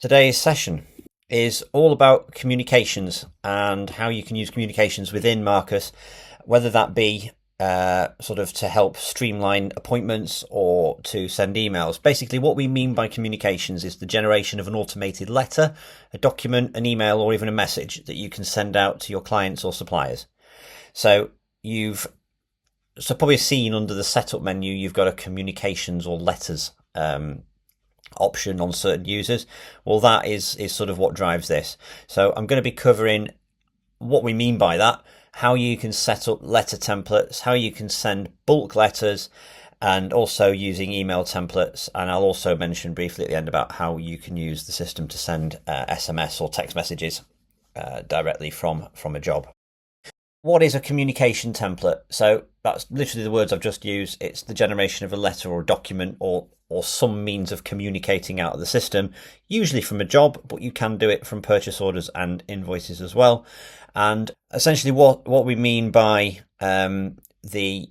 Today's session is all about communications and how you can use communications within Marcus, whether that be sort of to help streamline appointments or to send emails. Basically, what we mean by communications is the generation of an automated letter, a document, an email, or even a message that you can send out to your clients or suppliers. So you've probably seen under the setup menu, you've got a communications or letters option on certain users. Well, that is sort of what drives this. So I'm going to be covering what we mean by that, how you can set up letter templates, how you can send bulk letters, and also using email templates. And I'll also mention briefly at the end about how you can use the system to send SMS or text messages directly from a job. What is a communication template? So that's literally the words I've just used. It's the generation of a letter or a document or some means of communicating out of the system, usually from a job, but you can do it from purchase orders and invoices as well. And essentially what we mean by the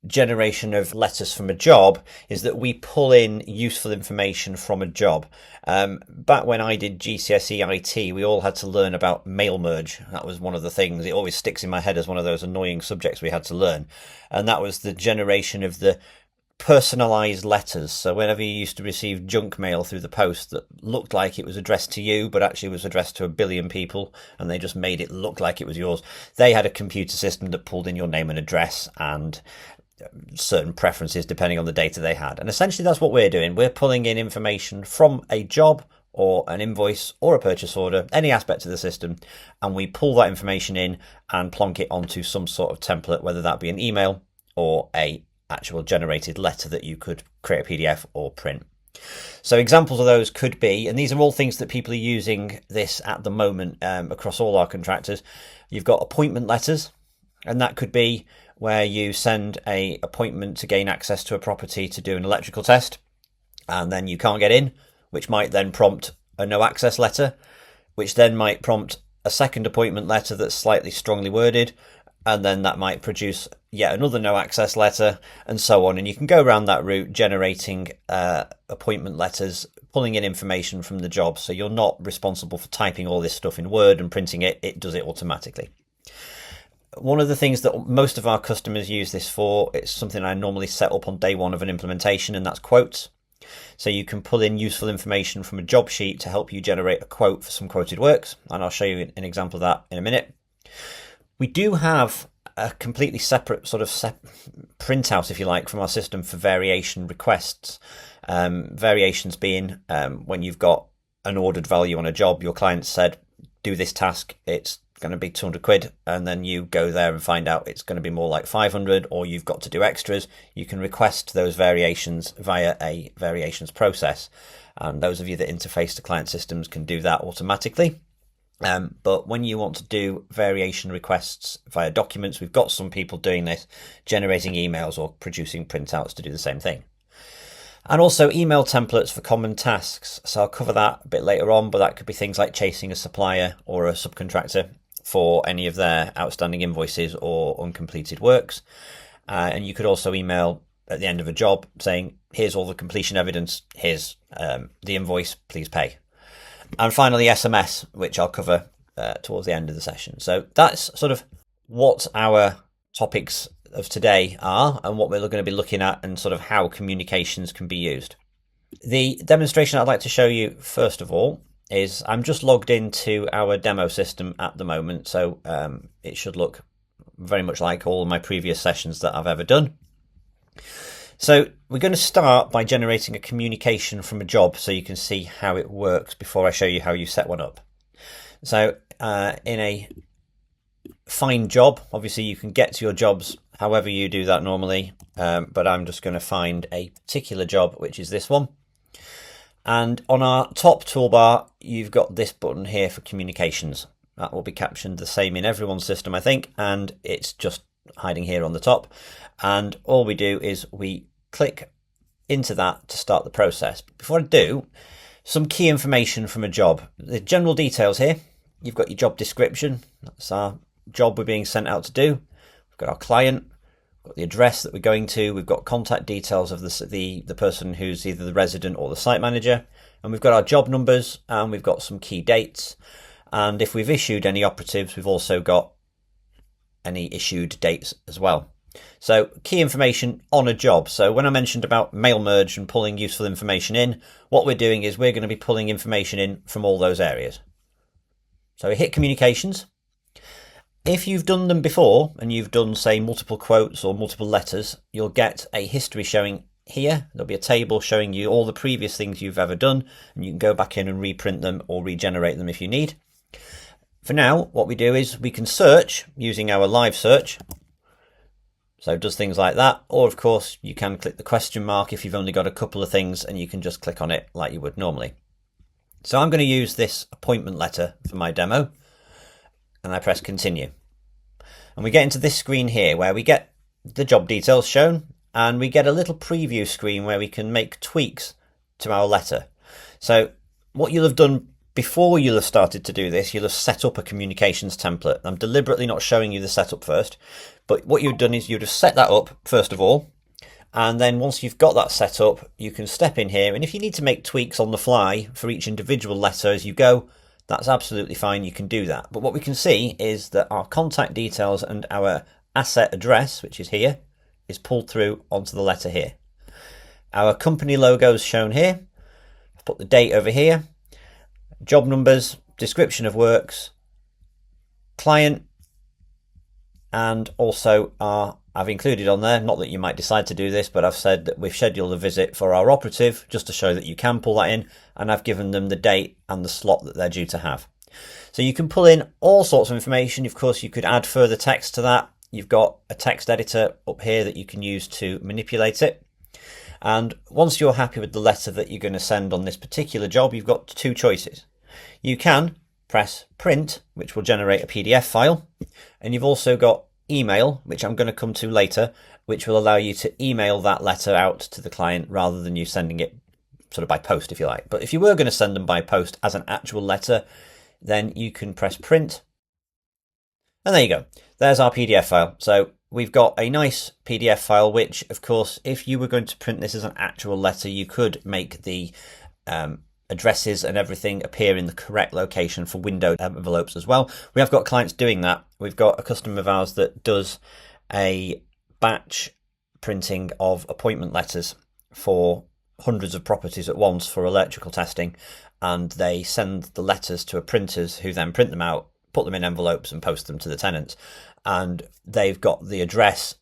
generation of letters from a job is that we pull in useful information from a job. Back when I did GCSE IT, we all had to learn about mail merge. That was one of the things. It always sticks in my head as one of those annoying subjects we had to learn. And that was the generation of the personalized letters. So whenever you used to receive junk mail through the post that looked like it was addressed to you, but actually was addressed to a billion people, and they just made it look like it was yours, they had a computer system that pulled in your name and address and certain preferences depending on the data they had. And essentially that's what we're doing. We're pulling in information from a job or an invoice or a purchase order, any aspect of the system, and we pull that information in and plonk it onto some sort of template, whether that be an email or a actual generated letter that you could create a PDF or print. So examples of those could be, and these are all things that people are using this at the moment across all our contractors. You've got appointment letters, and that could be where you send a appointment to gain access to a property to do an electrical test, and then you can't get in, which might then prompt a no access letter, which then might prompt a second appointment letter that's slightly strongly worded, and then that might produce yet another no access letter, and so on. And you can go around that route generating appointment letters, pulling in information from the job, so you're not responsible for typing all this stuff in Word and printing it. It does it automatically. One of the things that most of our customers use this for, it's something I normally set up on day one of an implementation, and that's quotes. So you can pull in useful information from a job sheet to help you generate a quote for some quoted works, and I'll show you an example of that in a minute. We do have a completely separate sort of printout, if you like, from our system for variation requests. Variations being when you've got an ordered value on a job, your client said, do this task, it's going to be 200 quid, and then you go there and find out it's going to be more like 500, or you've got to do extras. You can request those variations via a variations process, and those of you that interface to client systems can do that automatically. But when you want to do variation requests via documents, we've got some people doing this, generating emails or producing printouts to do the same thing. And also email templates for common tasks. So I'll cover that a bit later on, but that could be things like chasing a supplier or a subcontractor for any of their outstanding invoices or uncompleted works. And you could also email at the end of a job saying, here's all the completion evidence, here's the invoice, please pay. And finally, SMS, which I'll cover towards the end of the session. So that's sort of what our topics of today are and what we're going to be looking at and sort of how communications can be used. The demonstration I'd like to show you first of all is I'm just logged into our demo system at the moment. So it should look very much like all my previous sessions that I've ever done. So we're going to start by generating a communication from a job so you can see how it works before I show you how you set one up. So in a find job, obviously you can get to your jobs however you do that normally, but I'm just going to find a particular job, which is this one. And on our top toolbar, you've got this button here for communications. That will be captioned the same in everyone's system, I think, and it's just hiding here on the top. And all we do is we click into that to start the process. But before I do, some key information from a job. The general details here. You've got your job description. That's our job we're being sent out to do. We've got our client. got the address that we're going to, we've got contact details of the person who's either the resident or the site manager, and we've got our job numbers, and we've got some key dates, and if we've issued any operatives, we've also got any issued dates as well. So key information on a job. So when I mentioned about mail merge and pulling useful information in, what we're doing is we're going to be pulling information in from all those areas. So we hit communications. If you've done them before and you've done, say, multiple quotes or multiple letters, you'll get a history showing here. There'll be a table showing you all the previous things you've ever done, and you can go back in and reprint them or regenerate them if you need. For now, what we do is we can search using our live search. So it does things like that. Or, of course, you can click the question mark if you've only got a couple of things, and you can just click on it like you would normally. So I'm going to use this appointment letter for my demo, and I press continue. And we get into this screen here where we get the job details shown, and we get a little preview screen where we can make tweaks to our letter. So what you'll have done before you'll have started to do this, you'll have set up a communications template. I'm deliberately not showing you the setup first, but what you've done is you'd have set that up first of all, and then once you've got that set up, you can step in here, and if you need to make tweaks on the fly for each individual letter as you go, that's absolutely fine, you can do that. But what we can see is that our contact details and our asset address, which is here, is pulled through onto the letter here. Our company logo is shown here. I've put the date over here. Job numbers, description of works, client, and also I've included on there, not that you might decide to do this, but I've said that we've scheduled a visit for our operative just to show that you can pull that in, and I've given them the date and the slot that they're due to have. So you can pull in all sorts of information. Of course, you could add further text to that. You've got a text editor up here that you can use to manipulate it. And once you're happy with the letter that you're going to send on this particular job, you've got two choices. You can press print, which will generate a PDF file, and you've also got email, which I'm going to come to later, which will allow you to email that letter out to the client rather than you sending it sort of by post, if you like. But if you were going to send them by post as an actual letter, then you can press print, and there you go. There's our PDF file. So we've got a nice PDF file, which, of course, if you were going to print this as an actual letter, you could make the addresses and everything appear in the correct location for window envelopes as well. We have got clients doing that. We've got a customer of ours that does a batch printing of appointment letters for hundreds of properties at once for electrical testing, and they send the letters to a printers who then print them out, put them in envelopes and post them to the tenants, and they've got the address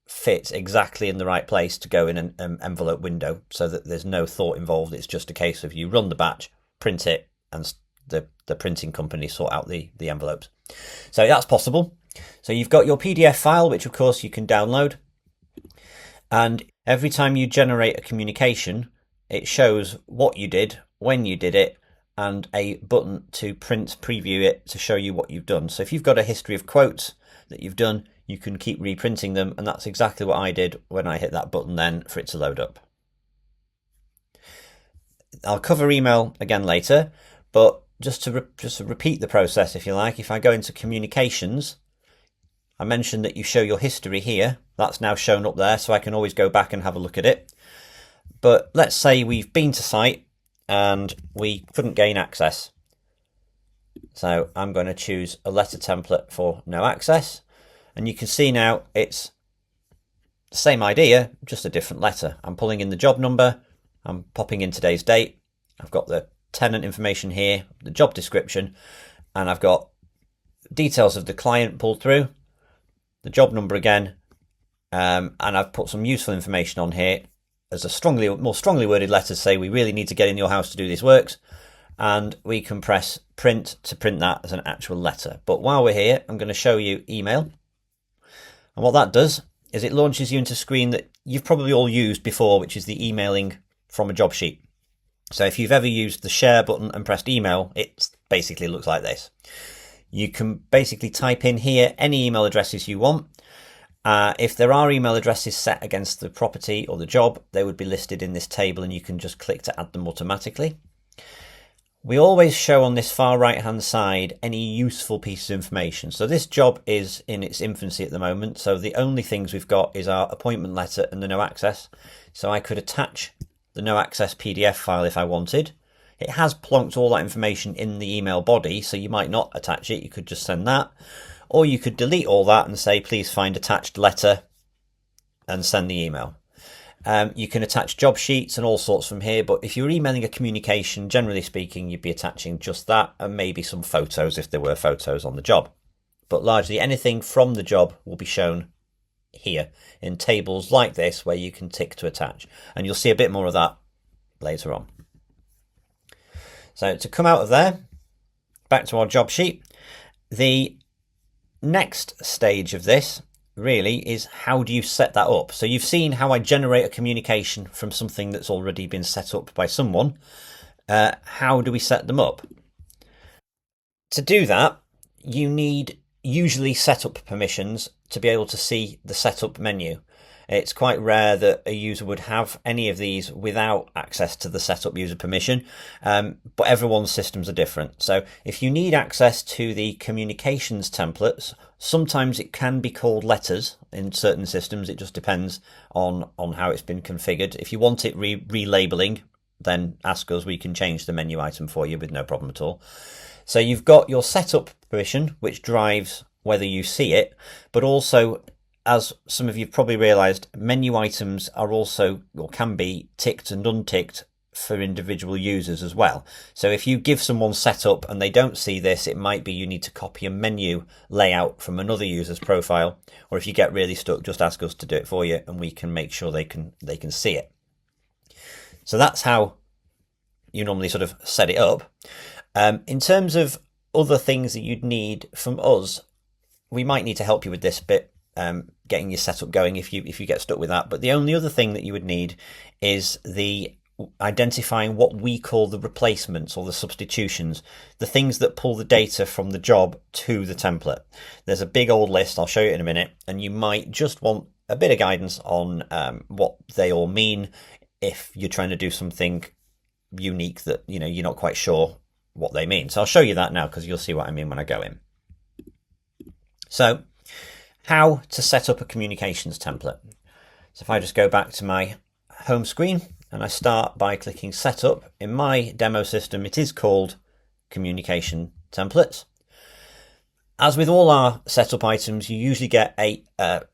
fit exactly in the right place to go in an envelope window, so that there's no thought involved. It's just a case of you run the batch, print it, and the printing company sort out the envelopes. So that's possible. So you've got your PDF file, which of course you can download, and every time you generate a communication, it shows what you did, when you did it, and a button to print preview it to show you what you've done. So if you've got a history of quotes that you've done, you can keep reprinting them, and that's exactly what I did when I hit that button then for it to load up. I'll cover email again later, but just to repeat the process, if you like, if I go into communications, I mentioned that you show your history here. That's now shown up there, so I can always go back and have a look at it. But let's say we've been to site and we couldn't gain access. So I'm going to choose a letter template for no access. And you can see now it's the same idea, just a different letter. I'm pulling in the job number, I'm popping in today's date, I've got the tenant information here, the job description, and I've got details of the client pulled through, the job number again, and I've put some useful information on here as a more strongly worded letter to say we really need to get in your house to do these works, and we can press print to print that as an actual letter. But while we're here, I'm going to show you email. And what that does is it launches you into a screen that you've probably all used before, which is the emailing from a job sheet. So if you've ever used the share button and pressed email, it basically looks like this. You can basically type in here any email addresses you want. If there are email addresses set against the property or the job, they would be listed in this table, and you can just click to add them automatically. We always show on this far right hand side any useful pieces of information. So this job is in its infancy at the moment, so the only things we've got is our appointment letter and the no access. So I could attach the no access PDF file if I wanted. It has plonked all that information in the email body, so you might not attach it, you could just send that. Or you could delete all that and say please find attached letter and send the email. You can attach job sheets and all sorts from here, but if you're emailing a communication, generally speaking, you'd be attaching just that and maybe some photos if there were photos on the job. But largely anything from the job will be shown here in tables like this where you can tick to attach, and you'll see a bit more of that later on. So to come out of there, back to our job sheet, the next stage of this really is how do you set that up? So you've seen how I generate a communication from something that's already been set up by someone. How do we set them up? To do that, you need usually setup permissions to be able to see the setup menu. It's quite rare that a user would have any of these without access to the setup user permission, but everyone's systems are different. So if you need access to the communications templates, sometimes it can be called letters in certain systems. It just depends on how it's been configured. If you want it relabeling, then ask us, we can change the menu item for you with no problem at all. So you've got your setup permission, which drives whether you see it, but also, as some of you have probably realised, menu items are also, or can be, ticked and unticked for individual users as well. So if you give someone setup and they don't see this, it might be you need to copy a menu layout from another user's profile, or if you get really stuck, just ask us to do it for you and we can make sure they can see it. So that's how you normally sort of set it up. In terms of other things that you'd need from us, we might need to help you with this bit, getting your setup going if you get stuck with that. But the only other thing that you would need is the identifying what we call the replacements or the substitutions, the things that pull the data from the job to the template. There's a big old list, I'll show you in a minute, and you might just want a bit of guidance on what they all mean if you're trying to do something unique that you're not quite sure what they mean. So I'll show you that now because you'll see what I mean when I go in. So how to set up a communications template. So if I just go back to my home screen and I start by clicking setup, in my demo system it is called communication templates. As with all our setup items, you usually get a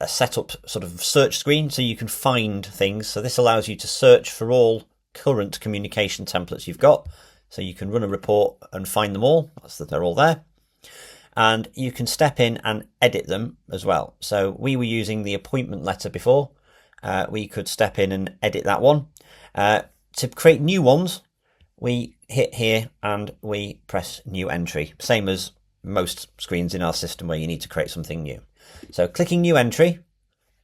setup sort of search screen so you can find things. So this allows you to search for all current communication templates you've got. So you can run a report and find them all, that's that they're all there. And you can step in and edit them as well. So we were using the appointment letter before. We could step in and edit that one. To create new ones, we hit here and we press new entry, same as most screens in our system where you need to create something new. So clicking new entry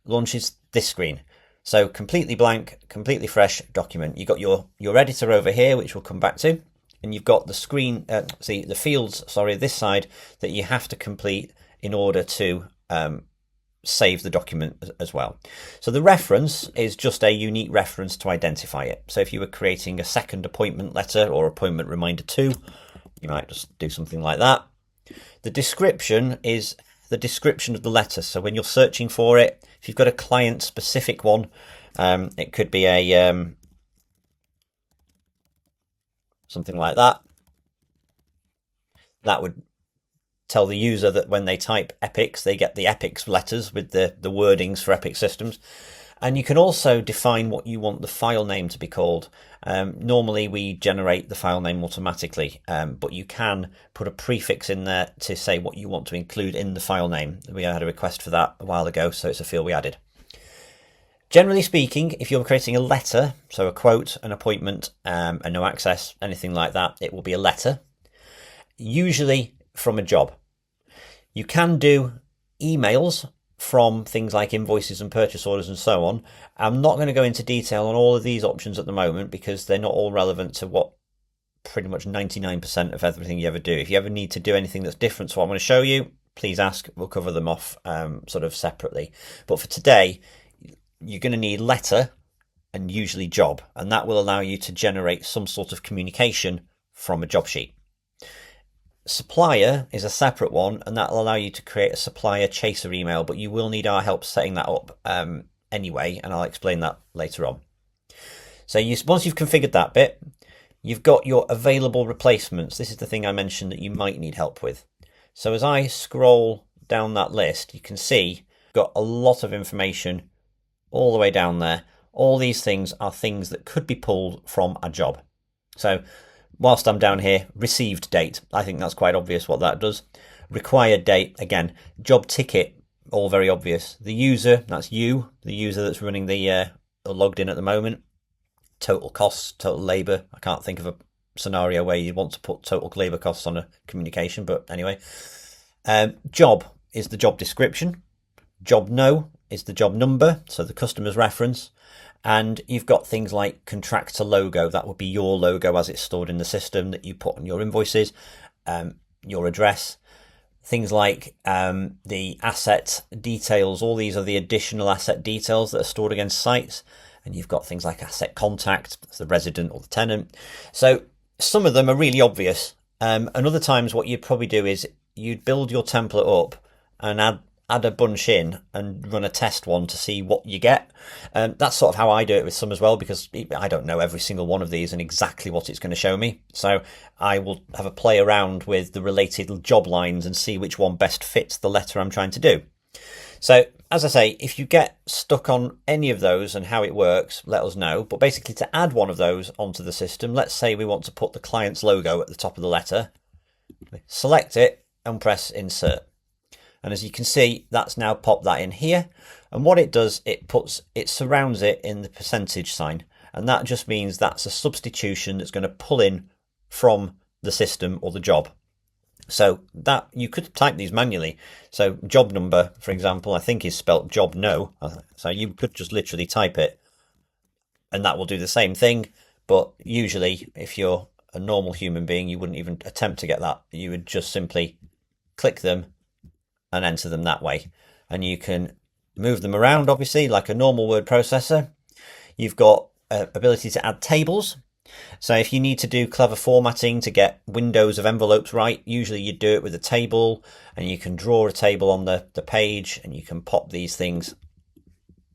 launches this screen. So completely blank, completely fresh document. You've got your editor over here, which we'll come back to. And you've got the screen, the fields, this side that you have to complete in order to save the document as well. So the reference is just a unique reference to identify it. So if you were creating a second appointment letter or appointment reminder 2, you might just do something like that. The description is the description of the letter. So when you're searching for it, if you've got a client specific one, it could be a something like that. That would tell the user that when they type epics, they get the epics letters with the wordings for epic systems. And you can also define what you want the file name to be called. Normally we generate the file name automatically, but you can put a prefix in there to say what you want to include in the file name. We had a request for that a while ago, so it's a field we added. Generally speaking, if you're creating a letter, so a quote, an appointment, a no access, anything like that, it will be a letter, usually from a job. You can do emails from things like invoices and purchase orders and so on. I'm not going to go into detail on all of these options at the moment because they're not all relevant to what pretty much 99% of everything you ever do. If you ever need to do anything that's different to what I'm going to show you, please ask. We'll cover them off sort of separately. But for today, you're going to need letter and usually job, and that will allow you to generate some sort of communication from a job sheet. Supplier is a separate one, and that will allow you to create a supplier chaser email, but you will need our help setting that up anyway, and I'll explain that later on. So once you've configured that bit, you've got your available replacements. This is the thing I mentioned that you might need help with. So as I scroll down that list, you can see I've got a lot of information all the way down there. All these things are things that could be pulled from a job. So whilst I'm down here, received date, I think that's quite obvious what that does. Required date, again, job ticket, all very obvious. The user, that's you, the user that's running the logged in at the moment. Total costs, total labour. I can't think of a scenario where you want to put total labour costs on a communication, but anyway. Job is the job description. Job no is the job number, so the customer's reference. And you've got things like contractor logo. That would be your logo as it's stored in the system that you put on your invoices, your address. Things like the asset details. All these are the additional asset details that are stored against sites. And you've got things like asset contact, that's the resident or the tenant. So some of them are really obvious. And other times what you'd probably do is you'd build your template up and add a bunch in and run a test one to see what you get. That's sort of how I do it with some as well, because I don't know every single one of these and exactly what it's going to show me. So I will have a play around with the related job lines and see which one best fits the letter I'm trying to do. So as I say, if you get stuck on any of those and how it works, let us know. But basically to add one of those onto the system, let's say we want to put the client's logo at the top of the letter, select it and press insert. And as you can see, that's now popped that in here. And what it does, it surrounds it in the percentage sign. And that just means that's a substitution that's going to pull in from the system or the job. So that you could type these manually. So job number, for example, I think is spelt job no. So you could just literally type it and that will do the same thing. But usually if you're a normal human being, you wouldn't even attempt to get that. You would just simply click them and enter them that way. And you can move them around, obviously, like a normal word processor. You've got ability to add tables. So if you need to do clever formatting to get windows of envelopes right, usually you do it with a table, and you can draw a table on the page and you can pop these things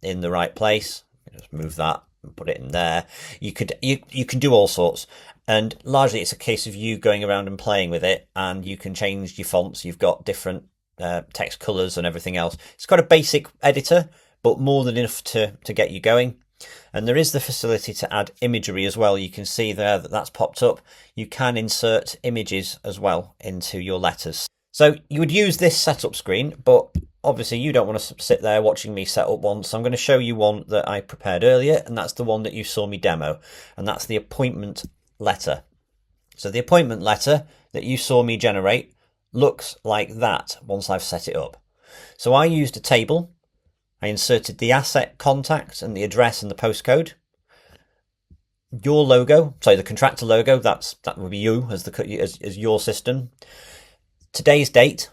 in the right place. Just move that and put it in there. You can do all sorts. And largely it's a case of you going around and playing with it, and you can change your fonts. You've got different text colors and everything else. It's got a basic editor, but more than enough to get you going. And there is the facility to add imagery as well. You can see there that that's popped up. You can insert images as well into your letters. So you would use this setup screen, but obviously you don't want to sit there watching me set up one. So I'm going to show you one that I prepared earlier, and that's the one that you saw me demo, and that's the appointment letter. So the appointment letter that you saw me generate looks like that once I've set it up. So I used a table. I inserted the asset contact and the address and the postcode. Your logo, sorry, the contractor logo, that would be you as your system. Today's date,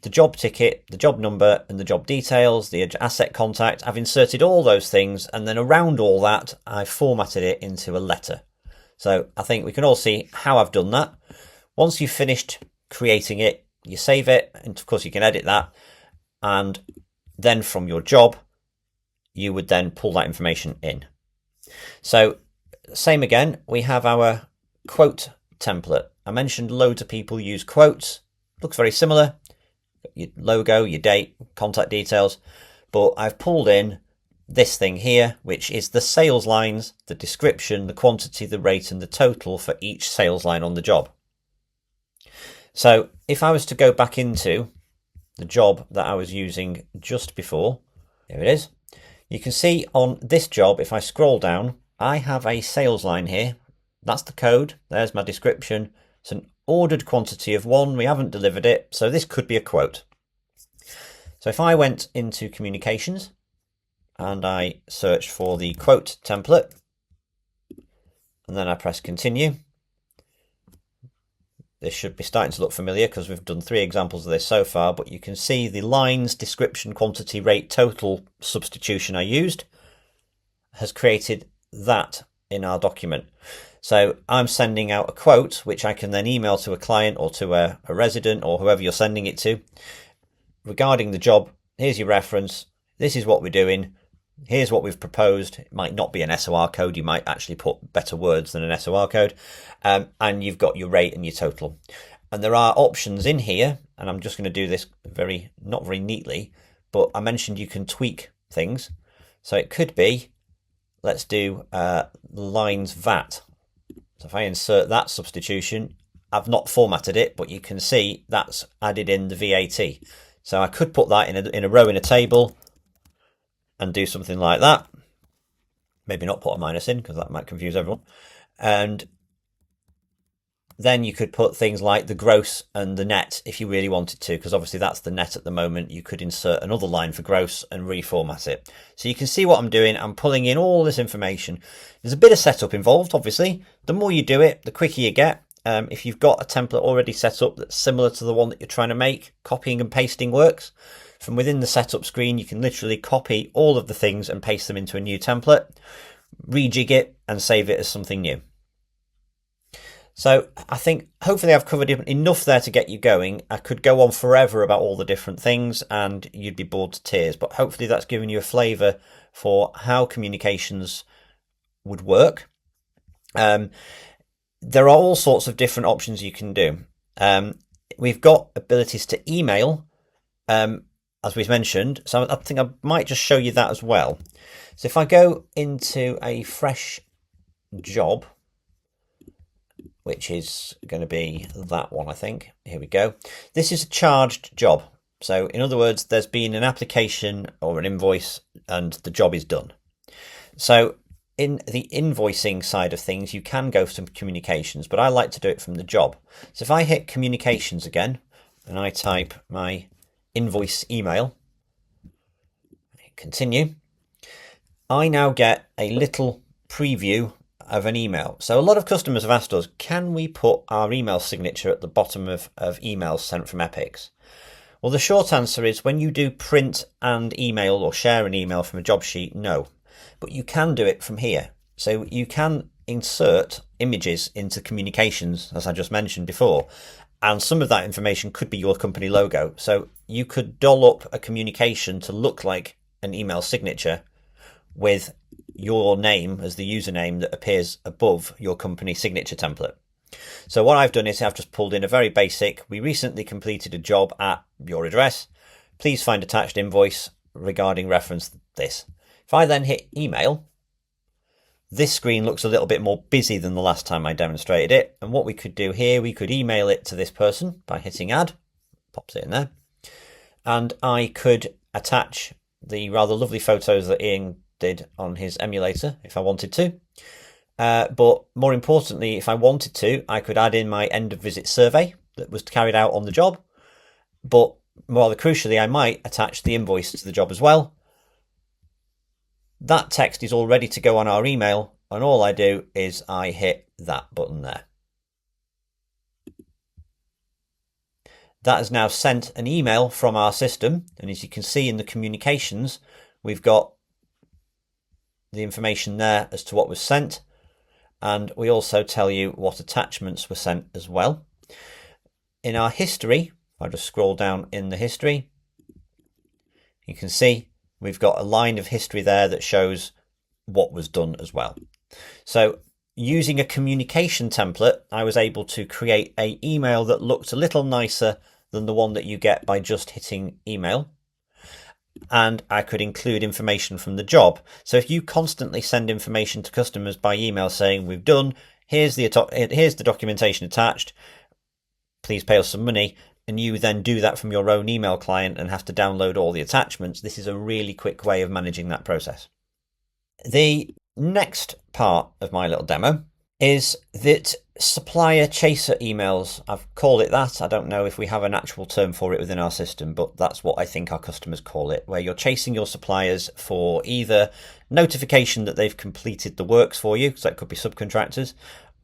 the job ticket, the job number and the job details, the asset contact. I've inserted all those things, and then around all that, I've formatted it into a letter. So I think we can all see how I've done that. Once you've finished creating it, you save it, and of course you can edit that, and then from your job you would then pull that information in. So same again, we have our quote template. I mentioned loads of people use quotes. Looks very similar. Your logo, your date, contact details, but I've pulled in this thing here, which is the sales lines, the description, the quantity, the rate and the total for each sales line on the job. So if I was to go back into the job that I was using just before, here it is. You can see on this job, if I scroll down, I have a sales line here. That's the code. There's my description. It's an ordered quantity of 1. We haven't delivered it. So this could be a quote. So if I went into communications and I searched for the quote template, and then I press continue, this should be starting to look familiar because we've done 3 examples of this so far, but you can see the lines, description, quantity, rate, total substitution I used has created that in our document. So I'm sending out a quote, which I can then email to a client or to a resident or whoever you're sending it to regarding the job. Here's your reference. This is what we're doing. Here's what we've proposed. It might not be an SOR code. You might actually put better words than an SOR code. And you've got your rate and your total. And there are options in here, and I'm just going to do this not very neatly, but I mentioned you can tweak things. So it could be, let's do lines VAT. So if I insert that substitution, I've not formatted it, but you can see that's added in the VAT. So I could put that in a row in a table and do something like that. Maybe not put a minus in because that might confuse everyone. And then you could put things like the gross and the net if you really wanted to, because obviously that's the net at the moment. You could insert another line for gross and reformat it. So you can see what I'm doing. I'm pulling in all this information. There's a bit of setup involved, obviously. The more you do it, the quicker you get. If you've got a template already set up that's similar to the one that you're trying to make, copying and pasting works. From within the setup screen, you can literally copy all of the things and paste them into a new template, rejig it and save it as something new. So I think hopefully I've covered enough there to get you going. I could go on forever about all the different things and you'd be bored to tears, but hopefully that's given you a flavour for how communications would work. There are all sorts of different options you can do. We've got abilities to email, as we've mentioned, so I think I might just show you that as well. So if I go into a fresh job, which is going to be that one, I think. Here we go. This is a charged job. So in other words, there's been an application or an invoice and the job is done. So in the invoicing side of things, you can go for some communications, but I like to do it from the job. So if I hit communications again and I type my invoice email, continue, I now get a little preview of an email. So a lot of customers have asked us, can we put our email signature at the bottom of emails sent from Epics? Well, the short answer is when you do print and email or share an email from a job sheet, no. But you can do it from here. So you can insert images into communications, as I just mentioned before, and some of that information could be your company logo. So you could doll up a communication to look like an email signature with your name as the username that appears above your company signature template. So what I've done is I've just pulled in a very basic, we recently completed a job at your address. Please find attached invoice regarding reference this. If I then hit email, this screen looks a little bit more busy than the last time I demonstrated it. And what we could do here, we could email it to this person by hitting add, pops it in there. And I could attach the rather lovely photos that Ian did on his emulator if I wanted to. But more importantly, if I wanted to, I could add in my end of visit survey that was carried out on the job. But rather crucially, I might attach the invoice to the job as well. That text is all ready to go on our email, and all I do is I hit that button there. That has now sent an email from our system, and as you can see in the communications, we've got the information there as to what was sent, and we also tell you what attachments were sent as well. In our history, if I just scroll down in the history, you can see we've got a line of history there that shows what was done as well. So using a communication template, I was able to create an email that looked a little nicer than the one that you get by just hitting email. And I could include information from the job. So if you constantly send information to customers by email saying, we've done, here's the documentation attached, please pay us some money, and you then do that from your own email client and have to download all the attachments, this is a really quick way of managing that process. The next part of my little demo is that supplier chaser emails. I've called it that. I don't know if we have an actual term for it within our system, but that's what I think our customers call it, where you're chasing your suppliers for either notification that they've completed the works for you, so that could be subcontractors,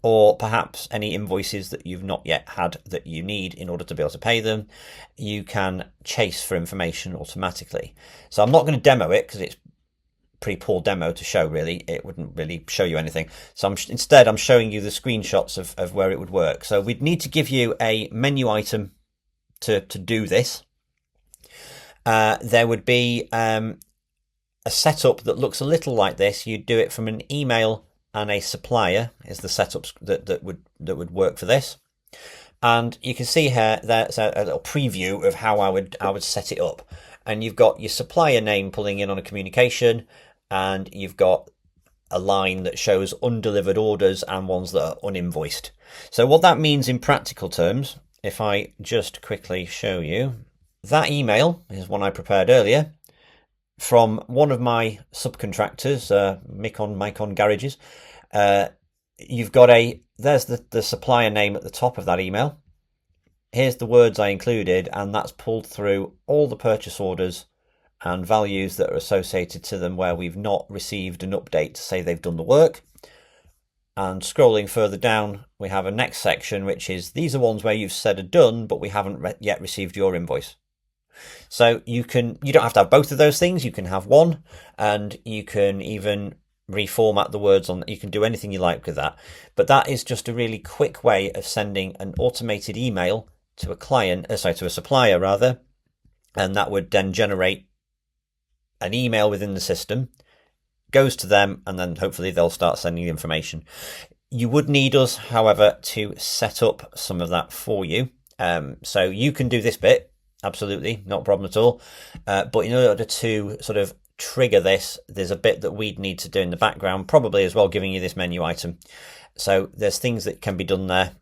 or perhaps any invoices that you've not yet had that you need in order to be able to pay them. You can chase for information automatically. So I'm not going to demo it because it's pretty poor demo to show, really. It wouldn't really show you anything. So instead, I'm showing you the screenshots of where it would work. So we'd need to give you a menu item to do this. There would be a setup that looks a little like this. You'd do it from an email and a supplier is the setups that would work for this. And you can see here there's a little preview of how I would set it up. And you've got your supplier name pulling in on a communication, and you've got a line that shows undelivered orders and ones that are uninvoiced. So what that means in practical terms, if I just quickly show you, that email is one I prepared earlier from one of my subcontractors, Micon Garages. You've got there's the supplier name at the top of that email. Here's the words I included, and that's pulled through all the purchase orders and values that are associated to them where we've not received an update to say they've done the work. And scrolling further down, we have a next section, which is these are ones where you've said are done, but we haven't yet received your invoice. So you don't have to have both of those things. You can have one, and you can even reformat the words on. You can do anything you like with that. But that is just a really quick way of sending an automated email to a to a supplier rather, and that would then generate an email within the system, goes to them, and then hopefully they'll start sending the information. You would need us, however, to set up some of that for you. So you can do this bit, absolutely, not a problem at all. But in order to sort of trigger this, there's a bit that we'd need to do in the background, probably as well giving you this menu item. So there's things that can be done there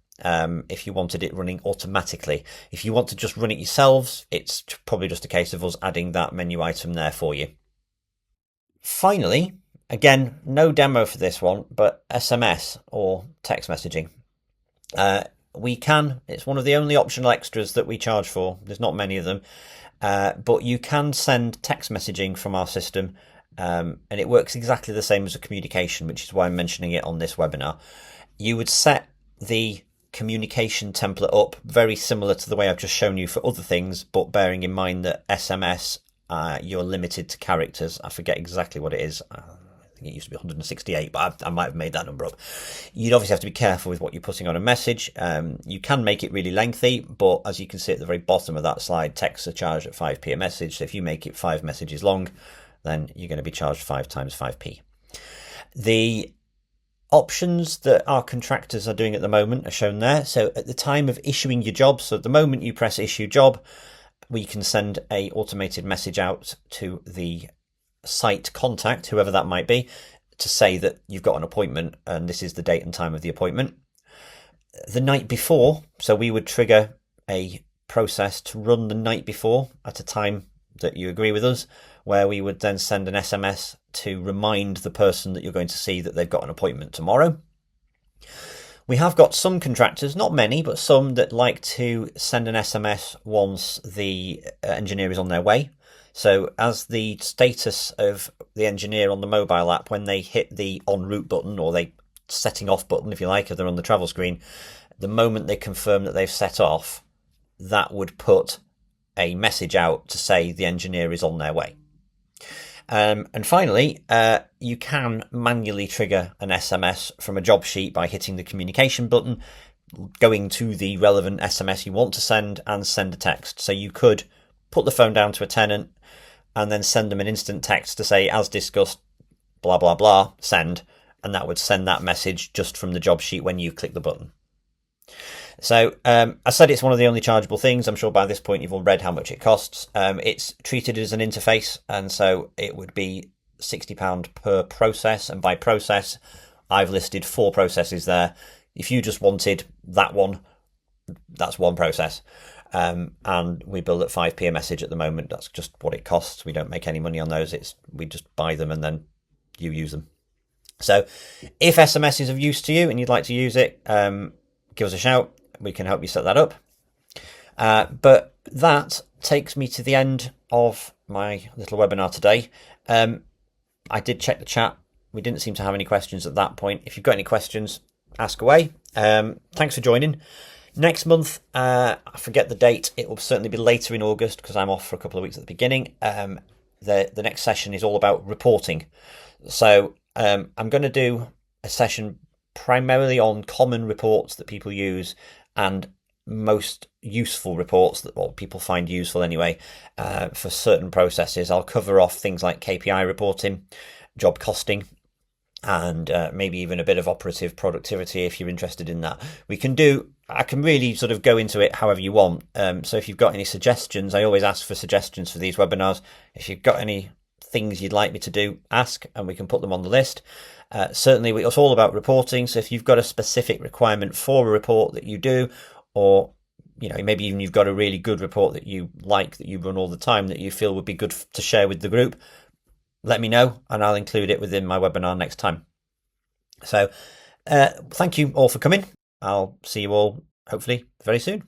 if you wanted it running automatically. If you want to just run it yourselves, it's probably just a case of us adding that menu item there for you. Finally, again, no demo for this one, but SMS or text messaging. It's one of the only optional extras that we charge for. There's not many of them, but you can send text messaging from our system, and it works exactly the same as a communication, which is why I'm mentioning it on this webinar. You would set the communication template up very similar to the way I've just shown you for other things, but bearing in mind that SMS, you're limited to characters. I forget exactly what it is. I think it used to be 168, but I might have made that number up. You'd obviously have to be careful with what you're putting on a message. You can make it really lengthy, but as you can see at the very bottom of that slide, texts are charged at 5p a message. So if you make it 5 messages long, then you're going to be charged 5 times 5p. The options that our contractors are doing at the moment are shown there. So at the time of issuing your job, so at the moment you press issue job, we can send a automated message out to the site contact, whoever that might be, to say that you've got an appointment and this is the date and time of the appointment. The night before, so we would trigger a process to run the night before at a time that you agree with us, where we would then send an SMS to remind the person that you're going to see that they've got an appointment tomorrow. We have got some contractors, not many, but some that like to send an SMS once the engineer is on their way. So as the status of the engineer on the mobile app, when they hit the en route button, or they setting off button, if you like, if they're on the travel screen, the moment they confirm that they've set off, that would put a message out to say the engineer is on their way. And finally, you can manually trigger an SMS from a job sheet by hitting the communication button, going to the relevant SMS you want to send, and send a text. So you could put the phone down to a tenant and then send them an instant text to say, as discussed, blah, blah, blah, send. And that would send that message just from the job sheet when you click the button. So I said it's one of the only chargeable things. I'm sure by this point you've all read how much it costs. It's treated as an interface, and so it would be £60 per process. And by process, I've listed 4 processes there. If you just wanted that one, that's one process. And we bill at 5p a message at the moment. That's just what it costs. We don't make any money on those. We just buy them and then you use them. So if SMS is of use to you and you'd like to use it, give us a shout. We can help you set that up. But that takes me to the end of my little webinar today. I did check the chat. We didn't seem to have any questions at that point. If you've got any questions, ask away. Thanks for joining. Next month, I forget the date. It will certainly be later in August because I'm off for a couple of weeks at the beginning. the next session is all about reporting. So I'm going to do a session primarily on common reports that people use and most useful reports that people find useful anyway for certain processes. I'll cover off things like KPI reporting, job costing, and maybe even a bit of operative productivity if you're interested in that. I can really sort of go into it however you want. So if you've got any suggestions, I always ask for suggestions for these webinars. If you've got any things you'd like me to do, ask and we can put them on the list. Certainly it's all about reporting. So if you've got a specific requirement for a report that you do, or maybe even you've got a really good report that you like, that you run all the time, that you feel would be good to share with the group, let me know and I'll include it within my webinar next time. So thank you all for coming. I'll see you all hopefully very soon.